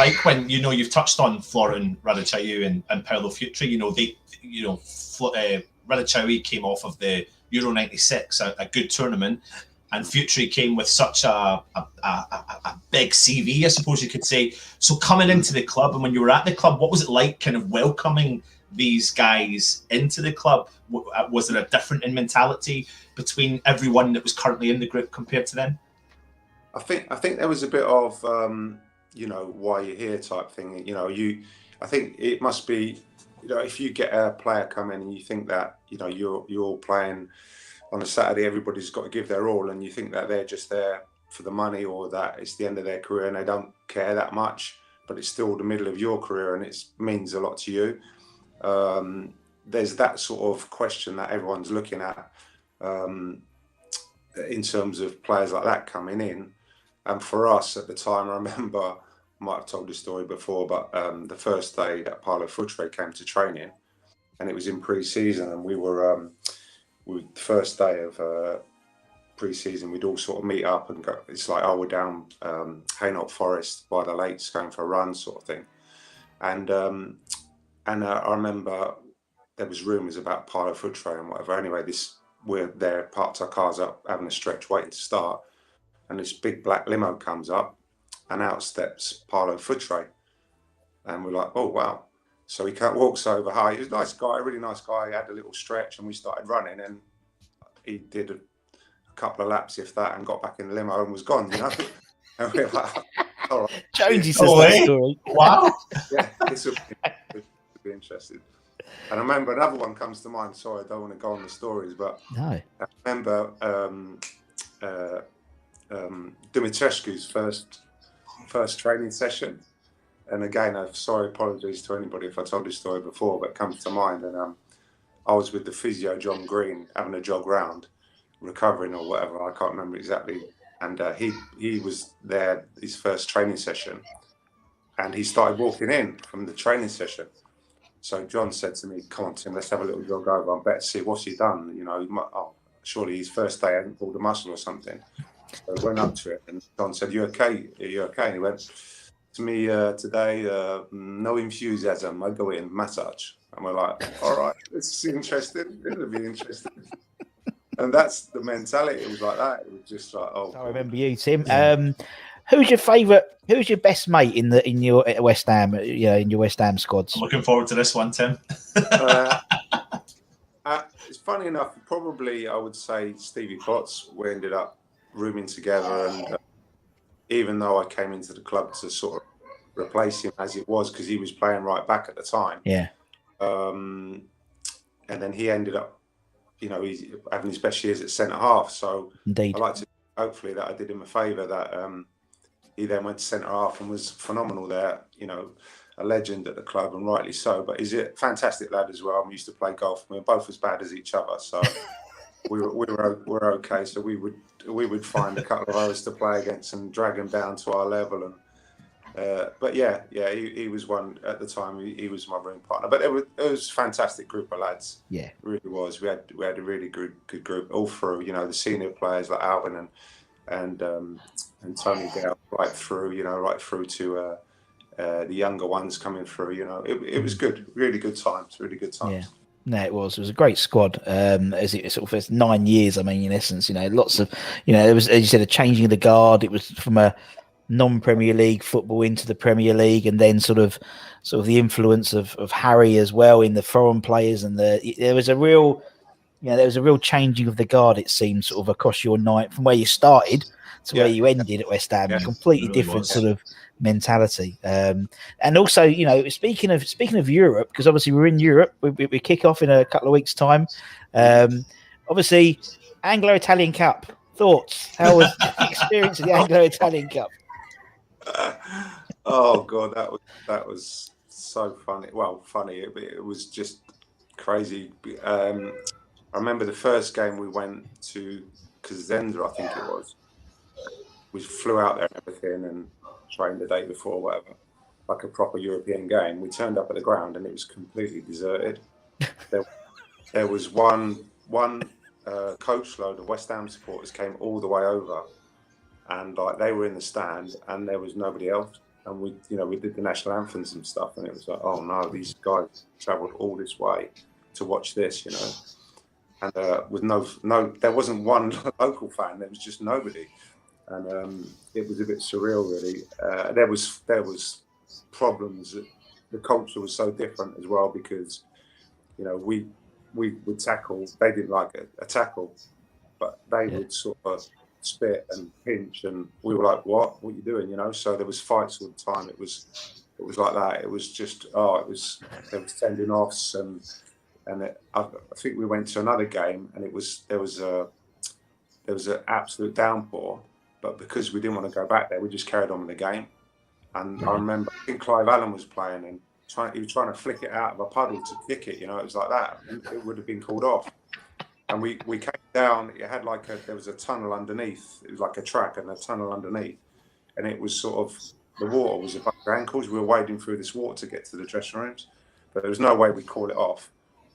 like when, you've touched on Florin Radicau and Paolo Futre. Radicau came off of the Euro 96, a good tournament, and Futre came with such a big CV, I suppose you could say. So coming into the club, and when you were at the club, what was it like kind of welcoming these guys into the club? Was there a different in mentality between everyone that was currently in the group compared to them? I think there was a bit of why you're here type thing. I think it must be, if you get a player come in and you think that you're playing on a Saturday, everybody's got to give their all, and you think that they're just there for the money, or that it's the end of their career and they don't care that much, but it's still the middle of your career and it means a lot to you. There's that sort of question that everyone's looking at in terms of players like that coming in. And for us at the time, I remember, I might have told this story before, but the first day that Paolo Futre came to training, and it was in pre-season, and we were the first day of pre-season, we'd all sort of meet up and go. It's like, we're down Hainault Forest by the lakes going for a run, sort of thing. And I remember there was rumours about Paolo Futre and whatever. Anyway, we're there, parked our cars up, having a stretch, waiting to start. And this big black limo comes up, and out steps Paolo Futre. And we're like, oh, wow. So he walks over. Hi, he was a nice guy, a really nice guy. He had a little stretch, and we started running. And he did a couple of laps, if that, and got back in the limo and was gone, And we're like, all right. Jonesy says that story. Wow. Yeah, this will be interesting. And I remember another one comes to mind. Sorry, I don't want to go on the stories, but no. I remember Dumitrescu's first training session. And again, apologies to anybody if I told this story before, but it comes to mind. And I was with the physio, John Green, having a jog round, recovering or whatever, I can't remember exactly. And he was there, his first training session, and he started walking in from the training session. So John said to me, come on, Tim, let's have a little jog over. I better see what's he done. Surely his first day hadn't pulled a muscle or something. So I went up to it, and John said, you okay? Are you okay? And he went to me, today, no enthusiasm. I go in, massage. And we're like, all right, this is interesting. It'll be interesting. And that's the mentality. It was like that. It was just like, oh. I remember you, Tim. Who's your favourite? Who's your best mate in your West Ham? In your West Ham squads. I'm looking forward to this one, Tim. It's funny enough. Probably, I would say Stevie Potts. We ended up rooming together, and even though I came into the club to sort of replace him as it was, because he was playing right back at the time. Yeah. And then he ended up, he's having his best years at centre half. So indeed, I like to hopefully that I did him a favour, that he then went to centre half and was phenomenal there. A legend at the club, and rightly so. But he's a fantastic lad as well. We used to play golf. We were both as bad as each other, so we were okay. So we would find a couple of others to play against and drag him down to our level. And but yeah, he was one at the time. He was my room partner. But it was a fantastic group of lads. Yeah, it really was. We had a really good group all through. The senior players like Alvin and Tony Gale, right through to the younger ones coming through. It was good, really good times, really good times. Yeah. No, it was a great squad. As it sort of was 9 years. I mean, in essence, lots of, there was, as you said, a changing of the guard. It was from a non-Premier League football into the Premier League, and then sort of the influence of Harry as well in the foreign players, and there was a real changing of the guard. It seems sort of across your night from where you started to where you ended at West Ham. Yeah, completely really different sort of mentality. And also, speaking of Europe, because obviously we're in Europe, we kick off in a couple of weeks' time. Obviously, Anglo-Italian Cup. Thoughts? How was the experience of the Anglo-Italian Cup? Oh God, that was so funny. Well, funny. It was just crazy. I remember the first game we went to Cosenza, I think it was. We flew out there and everything and trained the day before, whatever, like a proper European game. We turned up at the ground and it was completely deserted. There was one coach load of West Ham supporters came all the way over, and they were in the stand and there was nobody else. and we did the national anthems and stuff, and it was like, oh no, these guys travelled all this way to watch this, and with no, there wasn't one local fan. There was just nobody, and it was a bit surreal, really. There was problems. The culture was so different as well because, we would tackle. They didn't like a tackle, but they would sort of spit and pinch, and we were like, what are you doing? So there was fights all the time. It was like that. It was just there was sending offs, and I think we went to another game, and there was an absolute downpour, but because we didn't want to go back there, we just carried on with the game. And I remember, I think Clive Allen was playing, and he was trying to flick it out of a puddle to kick it. It was like that, and it would have been called off. And we came down. It had there was a tunnel underneath. It was like a track and a tunnel underneath, and it was sort of, the water was above our ankles. We were wading through this water to get to the dressing rooms, but there was no way we'd call it off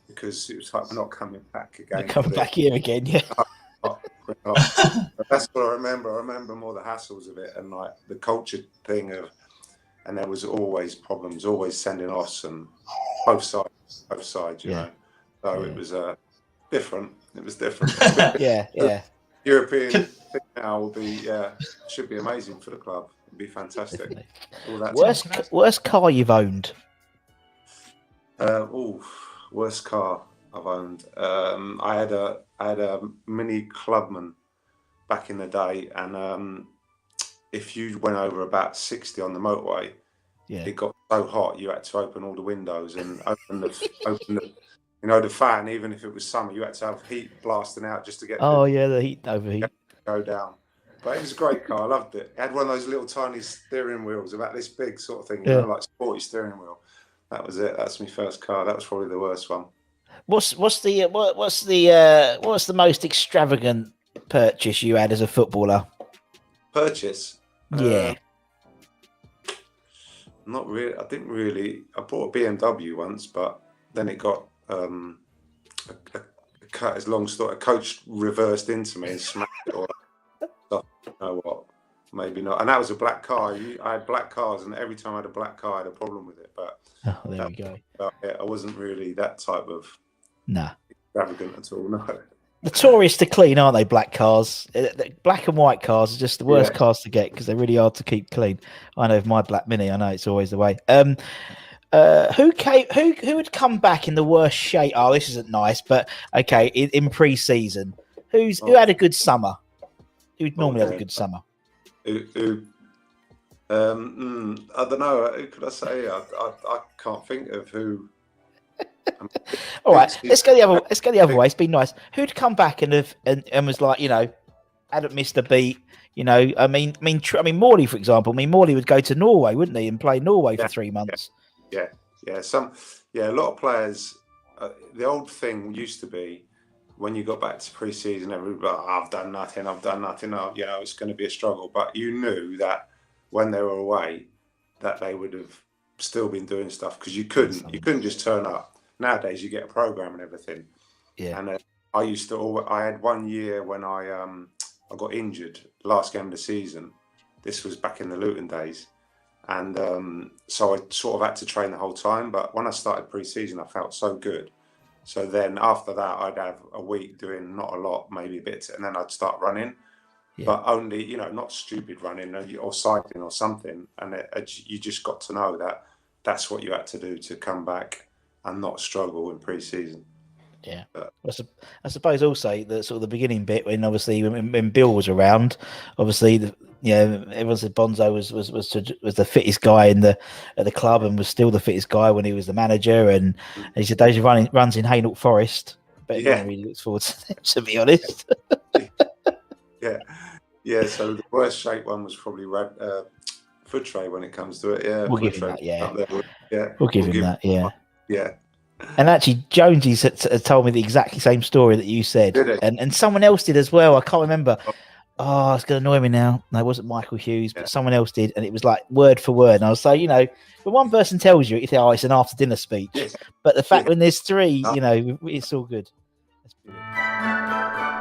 because it was like, we're not coming back again. Come back here again, yeah. But that's what I remember. I remember more the hassles of it and like the culture thing and there was always problems, always sending offs, and both sides, you know. So it was different. It was different. yeah. European thing now will be should be amazing for the club. It'd be fantastic. All that worst car you've owned? Worst car I've owned. I had a Mini Clubman back in the day, and if you went over about 60 on the motorway, it got so hot you had to open all the windows and open the fan. Even if it was summer, you had to have heat blasting out just to get the heat overheat go down. But it was a great car. I loved it. It had one of those little tiny steering wheels about this big sort of thing, like sporty steering wheel. That was it. That's my first car. That was probably the worst one. What's the most extravagant purchase you had as a footballer? Purchase? Yeah. Not really. I didn't really. I bought a BMW once, but then it got a cut. As long story, a coach reversed into me and smacked it all. So, you know what? Maybe not. And that was a black car. I had black cars, and every time I had a black car, I had a problem with it. But there we go. I wasn't really that type of extravagant at all. No. Notorious to clean, aren't they? Black cars, black and white cars are just the worst cars to get because they're really hard to keep clean. I know of my black Mini. I know it's always the way. Who would come back in the worst shape? Oh, this isn't nice, but okay. In pre-season, who had a good summer? Who'd normally have a good summer? I don't know. Who could I say? I can't think of who. All right, let's go the other way. It's been nice. Who'd come back and was like, hadn't missed a beat. I mean, Morley, for example. Morley would go to Norway, wouldn't he, and play Norway for 3 months. Yeah. A lot of players. The old thing used to be when you got back to pre-season, everybody, I've done nothing. It's going to be a struggle. But you knew that when they were away, that they would have still been doing stuff because you couldn't just turn up. Nowadays, you get a program and everything. Yeah. And I had 1 year when I got injured, last game of the season. This was back in the Luton days. And so I sort of had to train the whole time. But when I started pre-season, I felt so good. So then after that, I'd have a week doing not a lot, maybe a bit, and then I'd start running. Yeah. But only, not stupid running or cycling or something. And you just got to know that that's what you had to do to come back and not struggle in pre-season. Yeah, I suppose also the sort of the beginning bit when obviously when Bill was around, obviously everyone said Bonzo was the fittest guy at the club and was still the fittest guy when he was the manager, and he said those runs in Hainault Forest. But really looks forward to them, to be honest. Yeah. So the worst shape one was probably Footre when it comes to it. Yeah, we'll give him that. Yeah, we'll give him that. Yeah. Yeah. And actually, Jonesy's told me the exactly same story that you said, and someone else did as well. I can't remember. Oh, it's going to annoy me now. No, it wasn't Michael Hughes, but someone else did, and it was like word for word. And I was like, when one person tells you, you think, it's an after dinner speech. But the fact when there's three, it's all good. That's brilliant.